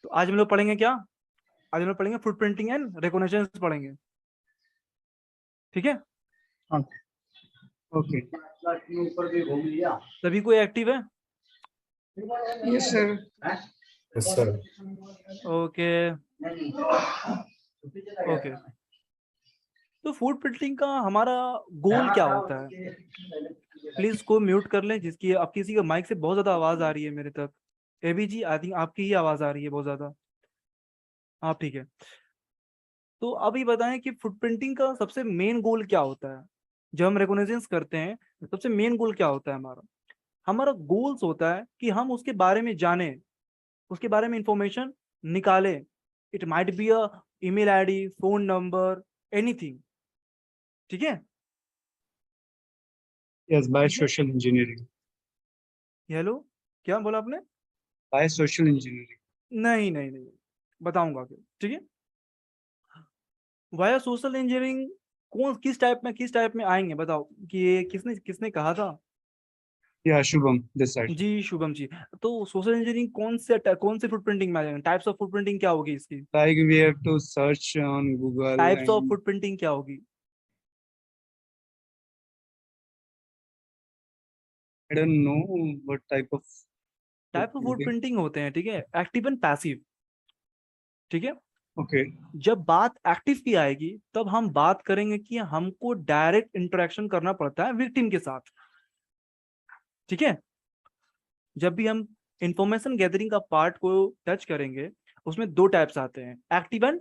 तो आज हम लोग पढ़ेंगे क्या? आज हम लोग पढ़ेंगे फुटप्रिंटिंग एंड रिकॉग्निशन पढ़ेंगे, ठीक है? ओके। सभी कोई एक्टिव है? Yes sir. Yes sir. Okay okay. तो फूड प्रिंटिंग का हमारा गोल क्या होता है? प्लीज को म्यूट कर लें, जिसकी आप किसी का माइक से बहुत ज्यादा आवाज आ रही है मेरे तक। एबी जी, आई थिंक आपकी ही आवाज आ रही है बहुत ज्यादा। हाँ ठीक है। तो अभी बताएं कि फुटप्रिंटिंग का सबसे मेन गोल क्या होता है? जब हम रिकॉग्निजेंस करते हैं, सबसे मेन गोल क्या होता है हमारा? हमारा गोल्स होता है कि हम उसके बारे में जानें, उसके बारे में इंफॉर्मेशन निकालें। It might be a email ID, phone number, anything, ठीक है? Yes, by social engineering. Hello, क्या बोला आपने? By social engineering. नहीं नहीं नहीं, बताऊंगा फिर, ठीक है? वाया सोशल इंजीनियरिंग कौन किस टाइप में आएंगे बताओ, कि ये किसने किसने कहा था? या शुभम दिस साइड। जी शुभम जी। तो सोशल इंजीनियरिंग कौन से फुटप्रिंटिंग में आ जाएंगे? टाइप्स ऑफ फुटप्रिंटिंग क्या होगी इसकी? Like we have to search on Google types of and footprinting क्या होगी? I don't know what type of type of footprinting होते हैं, ठीक है, एक्टिव एंड पैसिव, ठीक है? ओके। जब बात एक्टिव की आएगी तब हम बात करेंगे कि हमको डायरेक्ट इंटरेक्शन करना पड़ता है विक्टिम के साथ, ठीक है? जब भी हम इंफॉर्मेशन गैदरिंग का पार्ट को टच करेंगे, उसमें दो टाइप्स आते हैं, एक्टिव एंड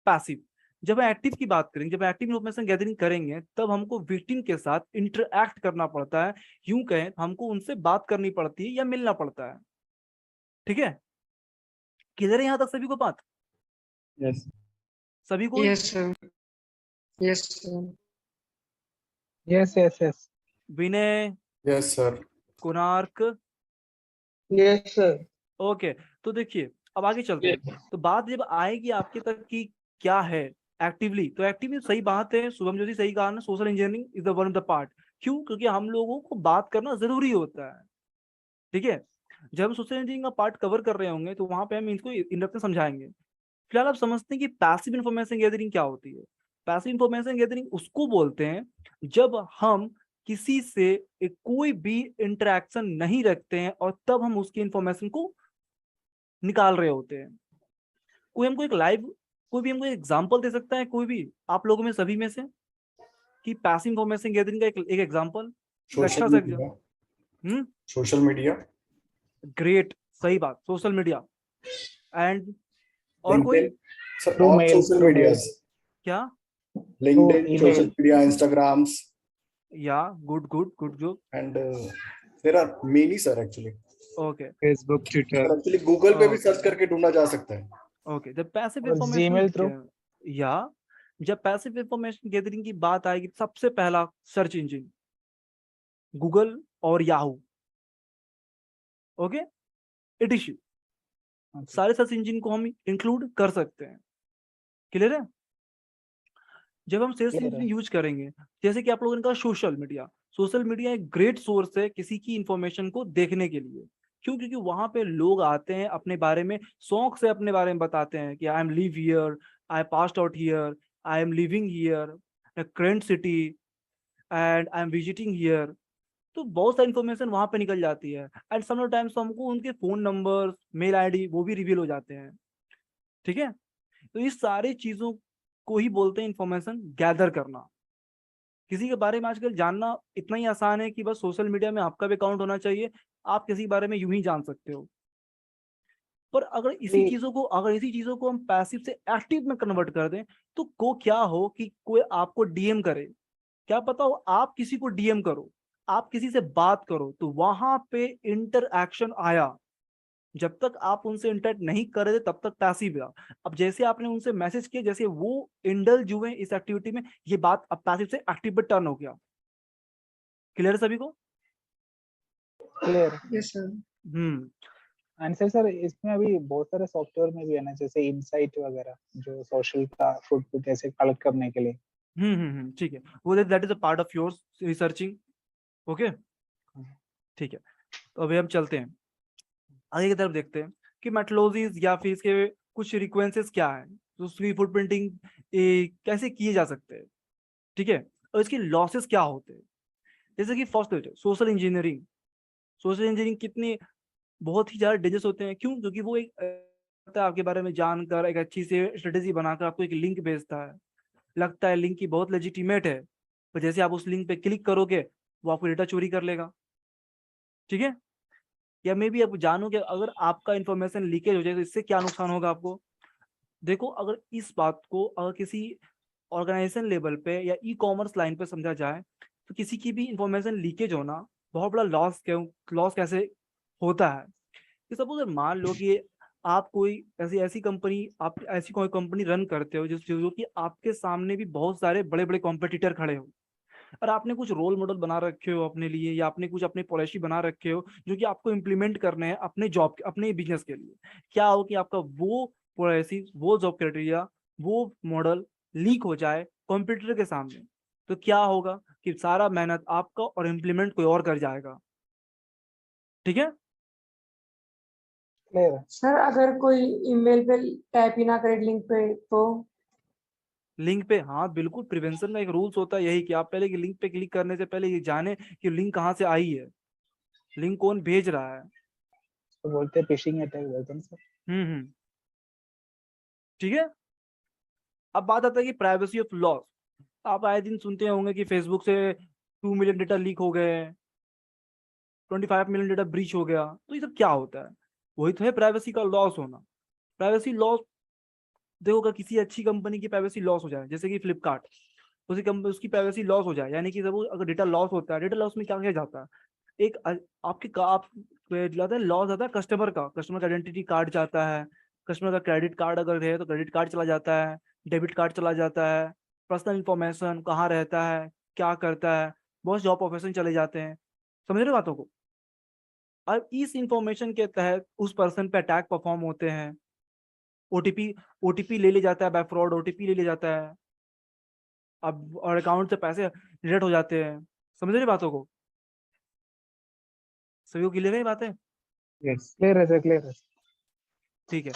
पैसिव। जब हम एक्टिव की बात करेंगे, जब एक्टिव इंफॉर्मेशन गैदरिंग करेंगे, तब हमको विक्टिम के साथ इंटरएक्ट करना पड़ता है, यूं कहें हमको उनसे बात करनी पड़ती है या मिलना पड़ता है, ठीक है? किधर है यहां तक सभी को बात? यस। सभी को? Yes sir. Yes sir. Yes yes yes Vinay, yes sir. Konark, yes sir. Okay. तो देखिए, अब आगे चलते हैं। तो बात जब आएगी आपके तक कि क्या है एक्टिवली, तो एक्टिवली सही बात है, शुभम ज्योति सही कहा ना, social engineering is the one of the part. क्यों? क्योंकि हम लोगों को बात करना जरूरी होता है, ठीक है? जब हम सोशल इंजीनियरिंग का पार्ट कवर कर रहे होंगे तो वहां पे हम इसको इंडेप्थ में समझाएंगे। फिलहाल आप समझते हैं कि पैसिव इंफॉर्मेशन गैदरिंग क्या होती है? पैसिव इंफॉर्मेशन गैदरिंग उसको बोलते हैं जब हम किसी से कोई भी इंटरेक्शन नहीं रखते हैं और तब हम उसकी इंफॉर्मेशन को निकाल रहे होते हैं। कोई हमको एक लाइव, कोई भी हमको एग्जांपल दे सकता है, कोई भी आप लोगों में सभी में से, कि पैसिव इंफॉर्मेशन गैदरिंग का एक एग्जांपल, अच्छा सा एग्जांपल? Social media. ग्रेट, सही बात, सोशल मीडिया। एंड और कोई? LinkedIn sir, Through all mail, social through media. mail, क्या? through LinkedIn, social email. Media, Instagrams या गुड गुड गुड जो, and there are many sir actually. Okay Facebook, Twitter, actually Google पे भी search करके ढूंढा जा सकता है। ओके। जब पैसिव और इंफॉर्मेशन Gmail through. या जब पैसिव इंफॉर्मेशन गैदरिंग की बात आएगी, सबसे पहला सर्च इंजन गूगल और याहू, ओके, इटिशू, सारे सर्च इंजन को हम इंक्लूड कर सकते हैं। क्लियर है? जब हम सर्च Clear इंजन है. यूज करेंगे, जैसे कि आप लोगों ने कहा सोशल मीडिया, सोशल मीडिया एक ग्रेट सोर्स है किसी की इंफॉर्मेशन को देखने के लिए। क्यों? क्योंकि वहां पे लोग आते हैं, अपने बारे में शौक से अपने बारे में बताते हैं कि I am live here, I passed out here, I am living here, current city, and I am visiting here. तो बहुत सारी इन्फॉर्मेशन वहां पे निकल जाती है, एंड सम टाइम्स हमको उनके फोन नंबर, मेल आईडी वो भी रिवील हो जाते हैं, ठीक है? तो इस सारी चीजों को ही बोलते हैं इंफॉर्मेशन गैदर करना। किसी के बारे में आजकल जानना इतना ही आसान है कि बस सोशल मीडिया में आपका भी अकाउंट होना चाहिए, आप किसी के बारे में यूं ही जान सकते हो। पर अगर इसी चीजों को हम पैसिव से एक्टिव में कन्वर्ट कर दें, तो को क्या हो कि कोई आपको डीएम करे, क्या पता हो आप किसी को डीएम करो, आप किसी से बात करो, तो वहां पे इंटरएक्शन आया। जब तक आप उनसे इंटरेक्ट नहीं कर रहे थे तब तक पैसिव था। अब जैसे आपने उनसे मैसेज किया, जैसे वो इंडल्ज हुए इस एक्टिविटी में, ये बात अब पैसिव से एक्टिव पे टर्न हो गया। क्लियर है सभी को? Clear. Yes sir. Answer sir, इसमें अभी बहुत सारे सॉफ्टवेयर में भी है ना, जैसे इनसाइट वगैरह, जो सोशल का फुटप्रिंट ऐसे कलेक्ट करने के लिए. ठीक है, वो that is a part of your researching, okay, ठीक है। तो अभी हम चलते हैं आगे की तरफ, देखते हैं कि मेट्रोलॉजीज या फिर इसके कुछ रिक्वेंसेस क्या है, तो उसकी फुटप्रिंटिंग कैसे किए जा सकते हैं, ठीक है, और इसकी लॉसेस क्या होते हैं। जैसे कि first social engineering. Social engineering कितनी बहुत ही ज्यादा डेंजरस होते हैं, क्यों? क्योंकि वो एक आपके बारे में जानकर एक अच्छी से स्ट्रेटेजी बनाकर आपको एक लिंक भेजता है, लगता है लिंक की बहुत लेजिटिमेट है, पर जैसे आप उस लिंक पे क्लिक करोगे वो आपको डेटा चोरी कर लेगा, ठीक है। या मे भी आप जानो कि अगर आपका इंफॉर्मेशन लीकेज हो जाए तो इससे क्या नुकसान होगा आपको। देखो, अगर इस बात को अगर किसी ऑर्गेनाइजेशन लेवल पे या ई कॉमर्स लाइन पे समझा जाए, तो किसी की भी इंफॉर्मेशन लीकेज होना बहुत बड़ा लॉस कैसे होता है। कि सपोज मान लो कि आप कोई ऐसी ऐसी कंपनी आप ऐसी कोई कंपनी रन करते हो जिस जो कि आपके सामने भी बहुत सारे बड़े बड़े कॉम्पिटिटर खड़े हो, और आपने कुछ रोल मॉडल बना रखे हो अपने लिए, या आपने कुछ अपनी पॉलिसी बना रखे हो जो कि आपको इम्प्लीमेंट करने हैं अपने जॉब अपने बिजनेस के लिए। क्या हो कि आपका वो पॉलिसी, वो जॉब क्राइटेरिया, वो मॉडल लीक हो जाए कंप्यूटर के सामने, तो क्या होगा कि सारा मेहनत आपका और इम्प्लीमेंट कोई और कर जाएगा, ठीक है। क्लियर है। सर अगर कोई ईमेल पे टाइप ही ना करे लिंक पे तो लिंक पे, हाँ बिल्कुल, प्रिवेंशन का एक रूल्स होता है यही कि आप पहले कि लिंक पे क्लिक करने से पहले ये जाने कि लिंक कहाँ से आई है, लिंक कौन भेज रहा है। तो बोलते हैं फिशिंग अटैक बोलते हैं सर। हम्म, ठीक है। अब बात आता है कि प्राइवेसी ऑफ लॉस। आप आए दिन सुनते होंगे कि फेसबुक से 2 मिलियन डेटा लीक हो गए, 25 मिलियन डेटा ब्रीच हो गया, तो ये सब क्या होता है? वही तो है प्राइवेसी का लॉस होना। प्राइवेसी लॉस, देखो अगर किसी अच्छी कंपनी की प्राइवेसी लॉस हो जाए, जैसे कि फ्लिपकार्ट, उसकी प्राइवेसी लॉस हो जाए, यानी कि जब अगर डेटा लॉस होता है, डेटा लॉस में क्या किया जाता है, एक आप जाता है लॉस आता है कस्टमर का आइडेंटिटी कार्ड जाता है, कस्टमर का क्रेडिट कार्ड अगर है तो क्रेडिट कार्ड चला जाता है, डेबिट कार्ड चला जाता है, पर्सनल इंफॉर्मेशन कहाँ रहता है, क्या करता है, बहुत जॉब प्रोफेशन चले जाते हैं, समझ रहे हो बातों को। अब इस इंफॉर्मेशन के तहत उस पर्सन पे अटैक परफॉर्म होते हैं, ओटीपी ओटीपी ले लिया जाता है, बाय फ्रॉड ओटीपी ले लिया जाता है, अब और अकाउंट से पैसे डिडक्ट हो जाते हैं, समझ रहे बातों को, सभी को क्लियर है ये बातें? यस क्लियर है सर, क्लियर है। ठीक है।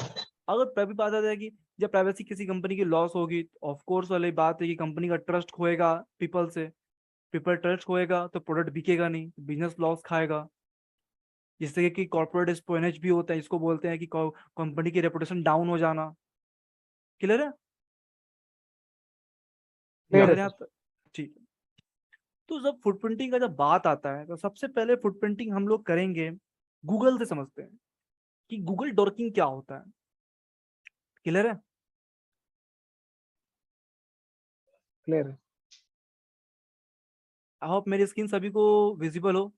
अगर पहली बात आता है कि जब प्राइवेसी किसी कंपनी की लॉस होगी, ऑफ कोर्स वाली बात है कि कंपनी का ट्रस्ट खोएगा पीपल से, पीपल ट्रस्ट खोएगा तो प्रोडक्ट बिकेगा नहीं, बिजनेस लॉस खाएगा, जिससे कि कॉर्पोरेट स्पोनेज भी होता है, इसको बोलते हैं कि कंपनी की रेपुटेशन डाउन हो जाना। क्लियर है? क्लियर है मेरे सर। यहाँ ठीक है। तो जब फुटप्रिंटिंग का जब बात आता है तो सबसे पहले फुटप्रिंटिंग हम लोग करेंगे गूगल से, समझते हैं कि गूगल डॉकिंग क्या होता है। क्लियर है? क्लियर है। आई होप मेरी स्क्रीन सभी को विजिबल हो।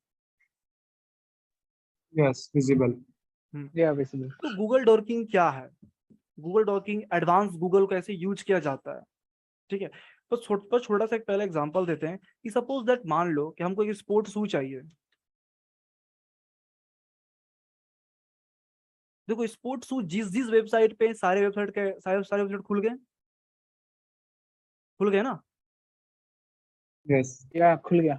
Yes visible. हम्म, या विजिबल। तो गूगल डॉकिंग क्या है? गूगल डॉकिंग एडवांस गूगल कैसे यूज किया जाता है, ठीक है। तो छोटा सा एक पहले एग्जांपल देते हैं कि सपोज दैट मान लो कि हमको एक स्पोर्ट शू चाहिए। देखो स्पोर्ट शू जिस जिस वेबसाइट पे, सारे वेबसाइट खुल गए ना। यस या खुल गया।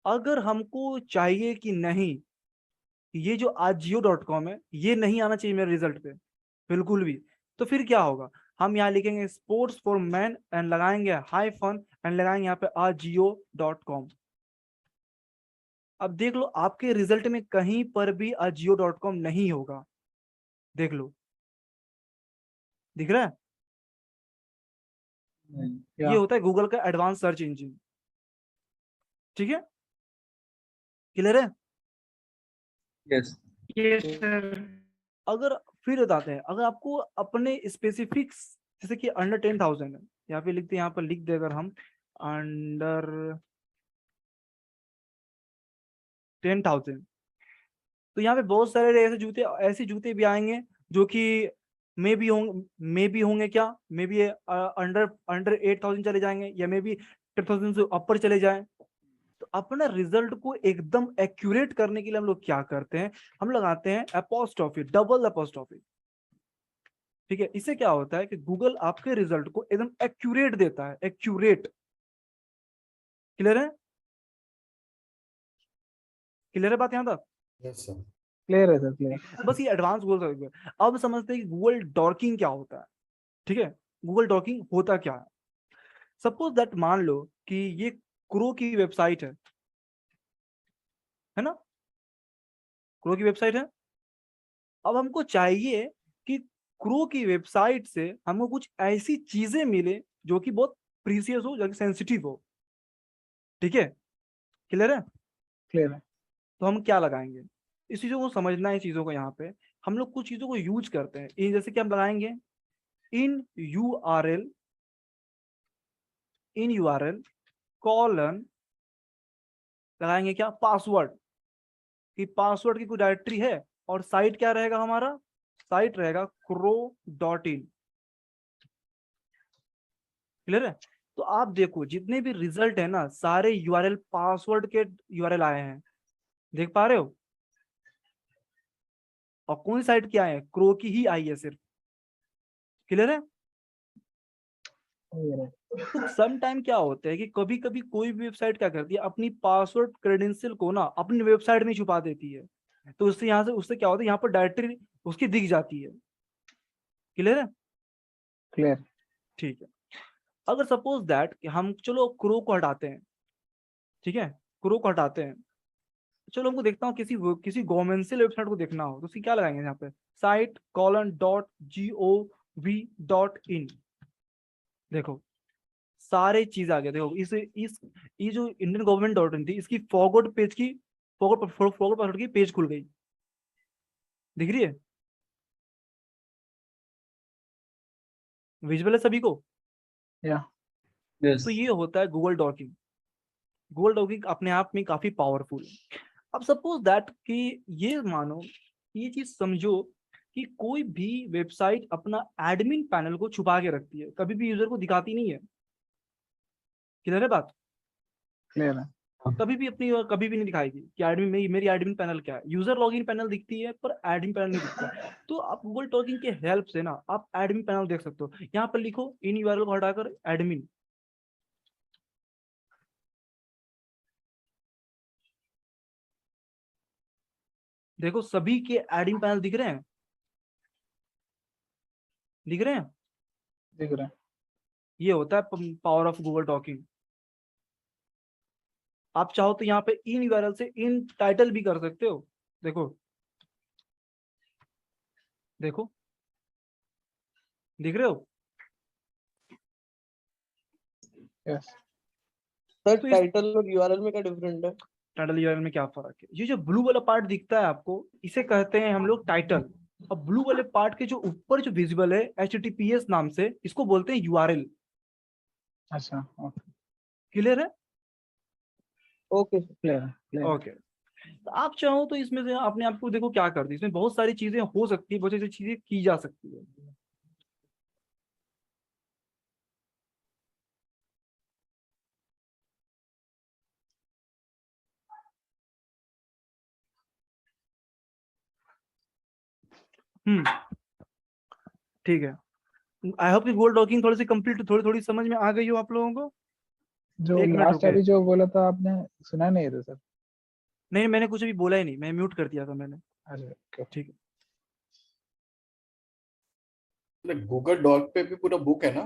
अगर हमको चाहिए कि नहीं, ये जो Ajio.com है ये नहीं आना चाहिए मेरे रिजल्ट पे बिल्कुल भी, तो फिर क्या होगा, हम यहाँ लिखेंगे स्पोर्ट्स फॉर मैन एंड लगाएंगे हाई फन एंड लगाएंगे यहाँ पे Ajio.com। अब देख लो आपके रिजल्ट में कहीं पर भी Ajio.com नहीं होगा, देख लो, दिख रहा है? या ये होता है गूगल का एडवांस सर्च इंजन, ठीक है। क्लियर है? यस। Yes sir. अगर फिर बताते हैं, अगर आपको अपने स्पेसिफिक्स, जैसे कि अंडर 10,000 है, यहाँ पे लिखते हैं, यहाँ पर लिख दे अगर हम अंडर 10,000, तो यहाँ पे बहुत सारे ऐसे जूते भी आएंगे जो कि मे बी होंगे क्या, मे बी अंडर अंडर 8,000 चले जाएंगे, या मे बी 10,000 से ऊपर चले जाएं। तो अपना रिजल्ट को एकदम एक्यूरेट करने के लिए हम लोग क्या करते हैं, हम लगाते हैं अपोस्ट्रोफी, डबल अपोस्ट्रोफी, ठीक है। इससे क्या होता है कि गूगल आपके रिजल्ट को एकदम एक्यूरेट देता है, एक्यूरेट। क्लियर है? क्लियर है बात यहाँ तक? Yes sir. क्लियर है सर, क्लियर। बस ये एडवांस गूगल। अब समझते हैं कि गूगल डॉकिंग क्या होता है। ठीक है, गूगल डॉकिंग होता क्या है। सपोज दैट मान लो कि ये क्रो की वेबसाइट है ना, क्रो की वेबसाइट है। अब हमको चाहिए कि क्रो की वेबसाइट से हमको कुछ ऐसी चीजें मिले जो कि बहुत प्रीसियस हो, जो कि सेंसिटिव हो। ठीक है, क्लियर है। क्लियर है। तो हम क्या लगाएंगे, इस चीजों को समझना है। चीजों को यहाँ पे हम लोग कुछ चीजों को यूज करते हैं, जैसे कि हम लगाएंगे इन यूआरएल कॉलन, लगाएंगे क्या, पासवर्ड, कि पासवर्ड की कोई डायरेक्टरी है और साइट क्या रहेगा हमारा, साइट रहेगा crow.in। क्लियर है। तो आप देखो जितने भी रिजल्ट है ना, सारे यूआरएल पासवर्ड के यूआरएल आए हैं, देख पा रहे हो। और कौन सी साइट की आए हैं, क्रो की ही आई है सिर्फ। क्लियर है। क्लियर है। तो सम टाइम क्या होता है कि कभी कभी कोई भी वेबसाइट क्या करती है, अपनी पासवर्ड क्रेडेंशियल को ना अपनी वेबसाइट में छुपा देती है। तो उससे यहाँ से उससे क्या होता है, यहाँ पर डायरेक्टरी उसकी दिख जाती है। क्लियर है। क्लियर। ठीक है। अगर सपोज दैट कि हम चलो क्रो को हटाते हैं, ठीक है, क्रो को हटाते हैं, चलो हमको देखता हूँ किसी गवर्नमेंशियल वेबसाइट को देखना हो, तो उसकी क्या लगाएंगे यहाँ पे, site:/gov.in। देखो सारे चीज आ गया। देखो इस ये जो इंडियन गवर्नमेंट डॉट इन थी, इसकी फॉरवर्ड पेज की फॉरवर्ड पासवर्ड की पेज खुल गई, दिख रही है, विजुअल है सभी को। या तो ये होता है गूगल डॉकिंग। गूगल डॉकिंग अपने आप में काफी पावरफुल है। अब सपोज दैट कि ये मानो, ये चीज समझो कि कोई भी वेबसाइट अपना एडमिन पैनल को छुपा के रखती है, कभी भी यूजर को दिखाती नहीं है। क्लियर है बात। क्लियर है। कभी भी नहीं दिखाएगी कि एडमिन मेरी एडमिन पैनल क्या है। यूजर लॉगिन पैनल दिखती है पर एडमिन पैनल नहीं दिखता। तो आप गूगल टॉकिंग के हेल्प से ना आप एडमिन पैनल देख सकते हो। यहाँ पर लिखो इन यूआरएल को हटाकर एडमिन, देखो सभी के एडमिन पैनल दिख रहे हैं, दिख रहे हैं। दिख रहा है। ये होता है पावर ऑफ गूगल टॉकिंग। आप चाहो तो यहाँ पे इन यूआरएल से इन टाइटल भी कर सकते हो। देखो देखो, दिख रहे हो। यस। सर तो इस टाइटल और यूआरएल में क्या डिफरेंट है? टाइटल यूआरएल में क्या फर्क है, ये जो ब्लू वाला पार्ट दिखता है आपको, इसे कहते हैं हम लोग टाइटल। और ब्लू वाले पार्ट के जो ऊपर जो विजिबल है HTTPS नाम से, इसको बोलते हैं यूआरएल। अच्छा, ओके। क्लियर है। ओके क्लियर है। क्लियर है। ओके। तो आप चाहो तो इसमें से अपने आप को देखो क्या करती है, इसमें बहुत सारी चीजें हो सकती है, बहुत सारी चीजें की जा सकती है। ठीक है। आई होप कि गूगल डॉकिंग थोड़ी सी कंप्लीट, थोड़ी थोड़ी समझ में आ गई हो आप लोगों को। जो एक मिनट लास्ट रुके। अभी जो बोला था आपने, सुना नहीं था सर? नहीं मैंने कुछ अभी बोला ही नहीं, मैं म्यूट कर दिया था मैंने। अच्छा, ओके। ठीक है। गूगल डॉक पे भी पूरा बुक है ना?